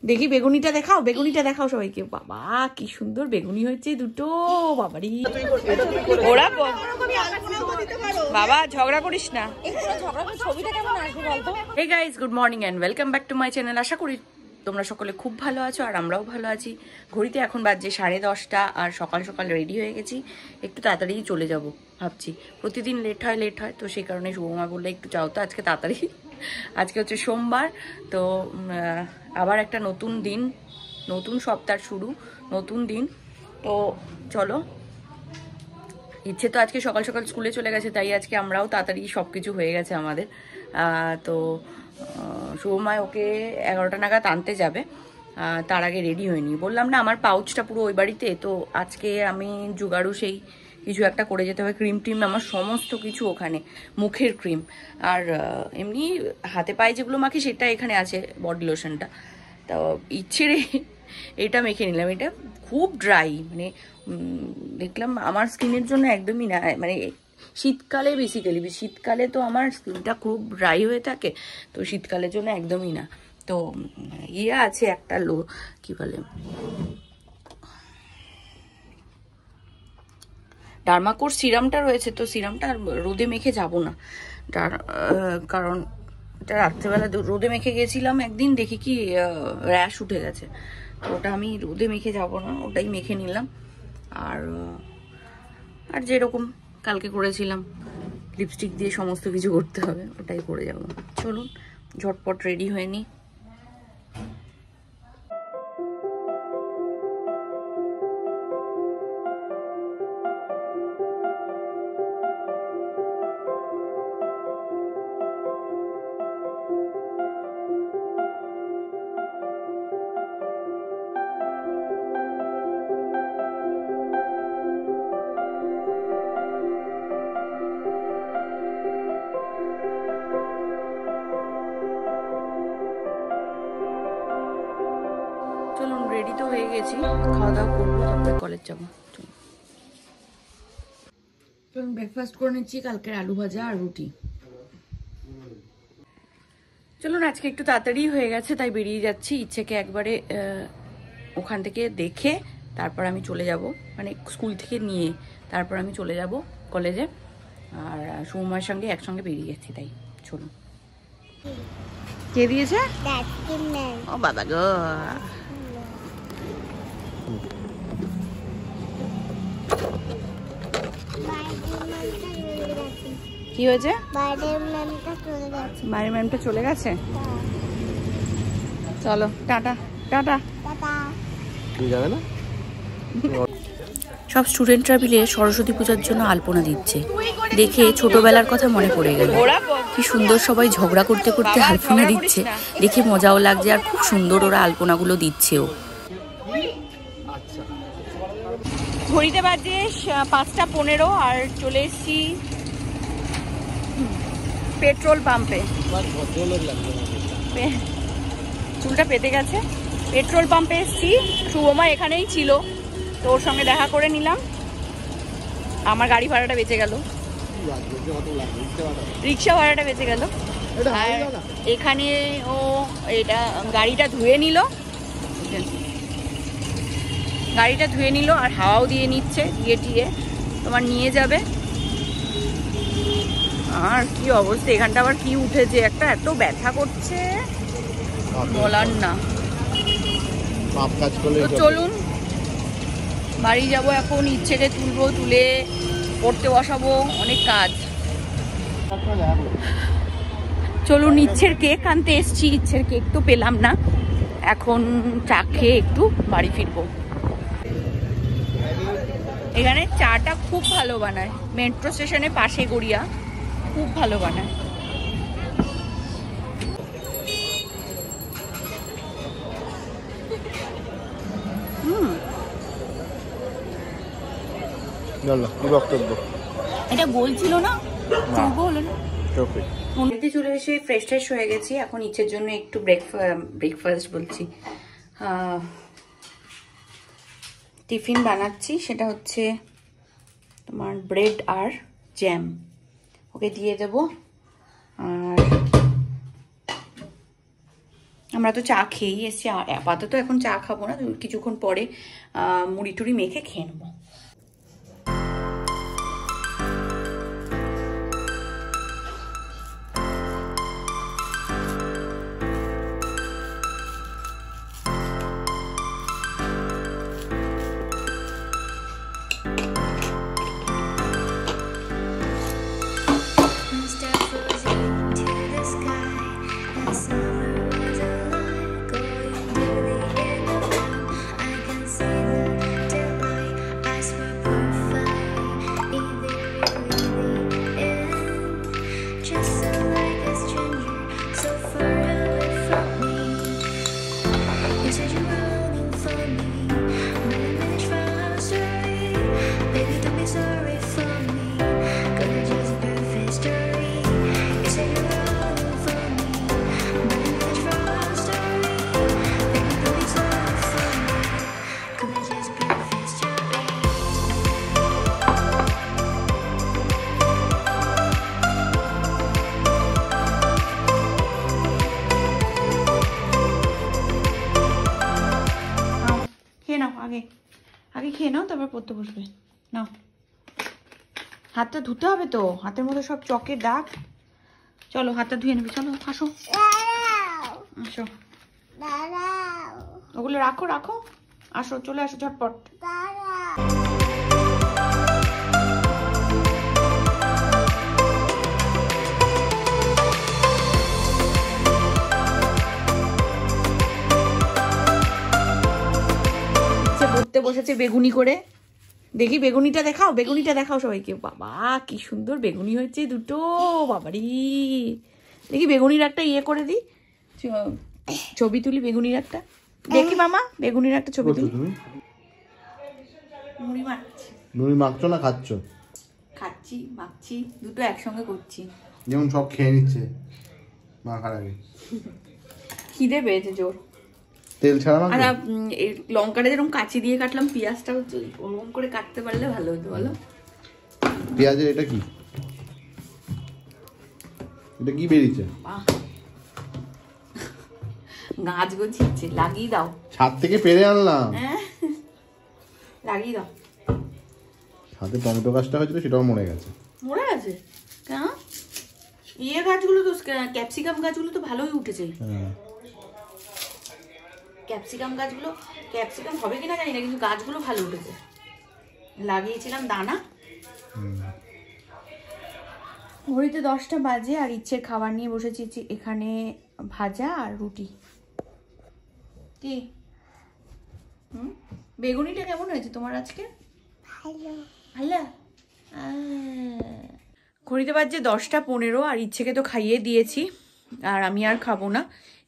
দেখি বেগুনিটা দেখাও সবাইকে। বাবা কি সুন্দর বেগুনি হয়েছে দুটো, বাবারি। ওরা বাবা ঝগড়া করিস না। Hey guys, good morning and welcome back to my channel. আশা করি তোমরা সকলে খুব ভালো আছো আর আমরাও ভালো আছি। ঘড়িতে এখন বাজছে 10:30 আর সকাল সকাল রেডি হয়ে গেছি, একটু তাড়াতাড়ি চলে যাব ভাবছি। প্রতিদিন লেট হয়, তো সেই কারণে শুভমা বললে একটু যাও তো আজকে তাড়াতাড়ি। আজকে হচ্ছে সোমবার, তো আবার একটা নতুন দিন, নতুন সপ্তাহ শুরু, নতুন দিন। তো চলো, ইচ্ছে তো আজকে সকাল সকাল স্কুলে চলে গেছে, তাই আজকে আমরাও তাড়াতাড়ি সব কিছু হয়ে গেছে আমাদের। তো শুভমায় ওকে 11টা নাগাদ আনতে যাবে, তার আগে রেডি হয়নি। বললাম না আমার পাউচটা পুরো ওই বাড়িতে, তো আজকে আমি জোগাড়ু সেই কিছু একটা করে যেতে হবে। ক্রিম টিম আমার সমস্ত কিছু ওখানে, মুখের ক্রিম আর এমনি হাতে পায়ে যেগুলো মাখি সেটা এখানে আছে, বডি লোশনটা। তো ইচ্ছে রে এটা মেখে নিলাম। এটা খুব ড্রাই, মানে দেখলাম আমার স্কিনের জন্য একদমই না, মানে শীতকালে বেসিক্যালি, শীতকালে তো আমার স্কিনটা খুব ড্রাই হয়ে থাকে, তো শীতকালের জন্য একদমই না। তো ইয়ে আছে একটা কি বলে ডার্মাকোর সিরামটা রয়েছে, তো সিরামটা রোদে মেখে যাব না, কারণ এটা রাত্রেবেলা রোদে মেখে গেছিলাম একদিন, দেখি কি র্যাশ উঠে গেছে, তো ওটা আমি রোদে মেখে যাব না, ওটাই মেখে নিলাম। আর যেরকম কালকে করেছিলাম লিপস্টিক দিয়ে সমস্ত কিছু করতে হবে, ওটাই করে যাব। চলুন ঝটপট রেডি হয়ে নিই। চলুন, রেডি তো হয়ে গেছি, খাওয়া দাওয়া করবো, তারপরে কলেজ যাবো। চলুন ব্রেকফাস্ট করে নিচ্ছি, কালকের আলু ভাজা আর রুটি। চলুন, আজকে একটু তাড়াতাড়ি হয়ে গেছে তাই বেরিয়ে যাচ্ছি। ইচ্ছেকে একবারে ওখান থেকে দেখে তারপর আমি চলে যাব, মানে স্কুল থেকে নিয়ে তারপর আমি চলে যাব কলেজে। আর সৌম্যার সঙ্গে একসঙ্গে বেরিয়ে যাচ্ছি, তাই চলুন। কে দিয়েছে? ও বাবা গো, কি হয়েছে? বাইরের ম্যামটা চলে গেছে। চলো টাটা টাটা। সব স্টুডেন্টরা মিলে সরস্বতী পূজার জন্য আলপনা দিচ্ছে, দেখে ছোটবেলার কথা মনে পড়ে গেল। কি সুন্দর সবাই ঝগড়া করতে করতে আলপনা দিচ্ছে, দেখে মজাও লাগছে আর খুব সুন্দর ওরা আলপনাগুলো দিচ্ছেও। ঘড়িতে বাজে 5:15 আর চলে এসছি পেট্রোল পাম্পে। চুলটা পেতে গেছে, পেট্রোল পাম্পে এসছি। শুভমা এখানেই ছিল, তো ওর সঙ্গে দেখা করে নিলাম। আমার গাড়ি ভাড়াটা বেঁচে গেল, রিক্সা ভাড়াটা বেঁচে গেল। আর এখানে ও এটা গাড়িটা ধুয়ে নিল আর হাওয়াও দিয়ে নিচ্ছে, দিয়ে তোমার নিয়ে যাবে। আর কি অবস্থা, এখানটা আবার কি উঠেছে একটা, এত ব্যথা করছে বলার না। চলুন বাড়ি যাব এখন, ইচ্ছেকে তুলবো, তুলে পড়তে বসাবো, অনেক কাজ। চলুন, ইচ্ছের কেক আনতে এসছি, ইচ্ছের কেক তো পেলাম না, এখন চা খেয়ে একটু বাড়ি ফিরবো। এখানে চাটা খুব ভালো বানায়, মেট্রো স্টেশনের পাশে গড়িয়া, খুব ভালো বানায়। এটা বলছিল না, মন্দিরে চলে এসে ফ্রেশ হয়ে গেছি। এখন ইচ্ছের জন্য একটু ব্রেকফাস্ট বলছি, টিফিন বানাচ্ছি। সেটা হচ্ছে তোমার ব্রেড আর জ্যাম, ওকে দিয়ে দেব। আর আমরা তো চা খেয়েই এসছি, আপাতত এখন চা খাবো না, কিছুক্ষণ পরে মুড়ি টুড়ি মেখে খেয়ে নেবো। আগে খেয়ে নাও, তারপর পড়তে বসবে। নাও, হাতটা ধুতে হবে তো, হাতের মধ্যে সব চকের দাগ। চলো হাতটা ধুয়ে নেবে, চলো আসো আসো, ওগুলো রাখো রাখো, আসো চলে আসো ঝটপট। পড়তে বসেছে বেগুনি করে, দেখি বেগুনিটা দেখাও, বেগুনিটা দেখাও সবাইকে। বাবা কি সুন্দর বেগুনি হয়েছে দুটো, বাবারি। দেখি বেগুনির একটা ইয়ে করে দিই, ছবি তুলি বেগুনির একটা, দেখি মামা বেগুনির একটা ছবি তুলি। মুড়ি মাখছি। মুড়ি মাখছো না খাচ্ছ? খাচ্ছি, মাখছি, দুটো একসঙ্গে করছি। যেমন সব খেয়ে নিচ্ছে মাখার আগে। খিদে পেয়েছে জোর। তেল ছাড়া মাখো? আর এই লঙ্কাটা যেরকম কাঁচি দিয়ে কাটলাম, পেঁয়াজটাও ওরকম করে কাটতে পারলে ভালো হতো বলো। পেঁয়াজের এটা কি, এটা কি বেরিয়েছে? গাছ গছিচ্ছে, লাগিয়ে দাও। ছাদ থেকে পেরে আনলাম, লাগিয়ে দাও। সাথে টমেটো গাছটা হয়েছিল সেটাও মরে গেছে। মরে গেছে কেন? ইয়ে গাছগুলো তো, ক্যাপসিকাম গাছগুলো তো ভালোই উঠেছে। ক্যাপসিকাম গাছগুলো, ক্যাপসিকাম হবে কিনা জানি না, কিন্তু গাছগুলো ভালো উঠেছে। লাগিয়েছিলাম দানা। ঘড়িতে 10টা বাজে আর ইচ্ছের খাবার নিয়ে বসেছি এখানে, ভাজা আর রুটি। কি বেগুনিটা কেমন হয়েছে তোমার আজকে? ভালো ভালো। ঘড়িতে বাজে 10টা 15 আর ইচ্ছেকে তো খাইয়ে দিয়েছি, আর আমি আর খাবো না।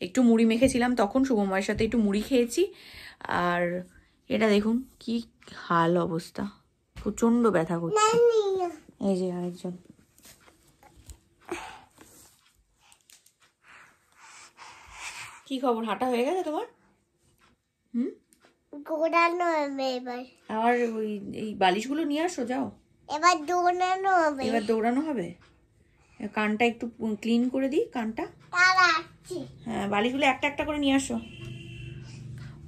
একটু মুড়ি মেখেছিলাম তখন, শুভময়ের সাথে একটু মুড়ি খেয়েছি। আর এটা দেখুন কি হাল অবস্থা, প্রচন্ড ব্যথা করছে। এই যে আরেকজন। কি খবর, হাঁটা হয়ে গেছে তোমার? দৌড়ানো হবে এবার। আর ওই এই বালিশগুলো নিয়ে আসো, যাও। এবার দৌড়ানো হবে। এবার দৌড়ানো হবে। কানটা একটু ক্লিন করে দিই, কানটা। হ্যাঁ, বালিশগুলো একটা একটা করে নিয়ে আসো।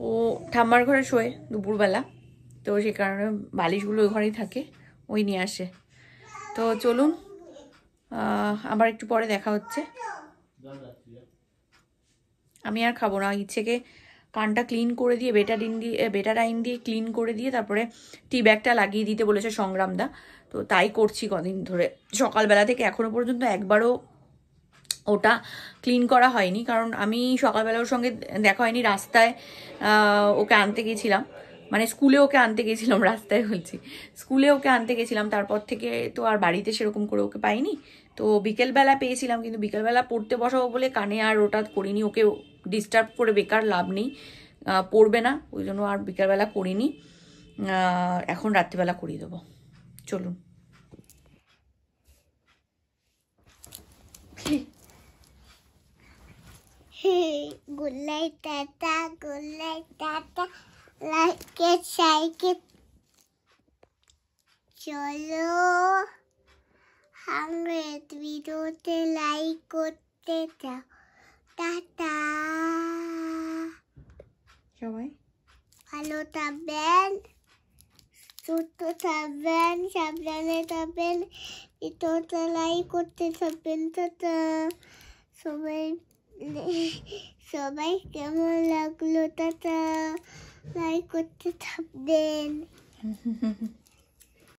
ও ঠাম্মার ঘরে শোয় দুপুরবেলা, তো সেই কারণে বালিশগুলো ওই ঘরেই থাকে, ওই নিয়ে আসে। তো চলুন, আবার একটু পরে দেখা হচ্ছে। আমি আর খাবো না, ইচ্ছেকে কানটা ক্লিন করে দিয়ে বেটাডাইন দিয়ে ক্লিন করে দিয়ে তারপরে টি ব্যাগটা লাগিয়ে দিতে বলেছে সংগ্রামদা। তো তাই করছি কদিন ধরে, সকালবেলা থেকে এখনো পর্যন্ত একবারও ওটা ক্লিন করা হয়নি, কারণ আমি সকালবেলা ওর সঙ্গে দেখা হয়নি, রাস্তায় ওকে আনতে গেছিলাম, মানে স্কুলে ওকে আনতে গেছিলাম, রাস্তায় বলছি, স্কুলে ওকে আনতে গেছিলাম। তারপর থেকে তো আর বাড়িতে সেরকম করে ওকে পাইনি। তো বিকেলবেলা পেয়েছিলাম, কিন্তু বিকেলবেলা পড়তে বসাবো বলে কানে আর ওটা করিনি, ওকে ডিস্টার্ব করে বেকার লাভ নেই, পড়বে না, ওই জন্য আর বিকেলবেলা করিনি। এখন রাত্রিবেলা করিয়ে দেবো। চলুন। Good night tata, good night tata, লাইকে সাইকে চলো, আমরা ভিডিওতে লাইক করতে চাও টাটা। সবাই ভালো থাকবেন, সুস্থ থাকবেন, সাবধানে থাকবেন, ভিডিওটা লাইক করতে থাকবেন। টাটা। সবাই সবাই কেমন লাগলো টাটা লাইক করতে থাকবেন।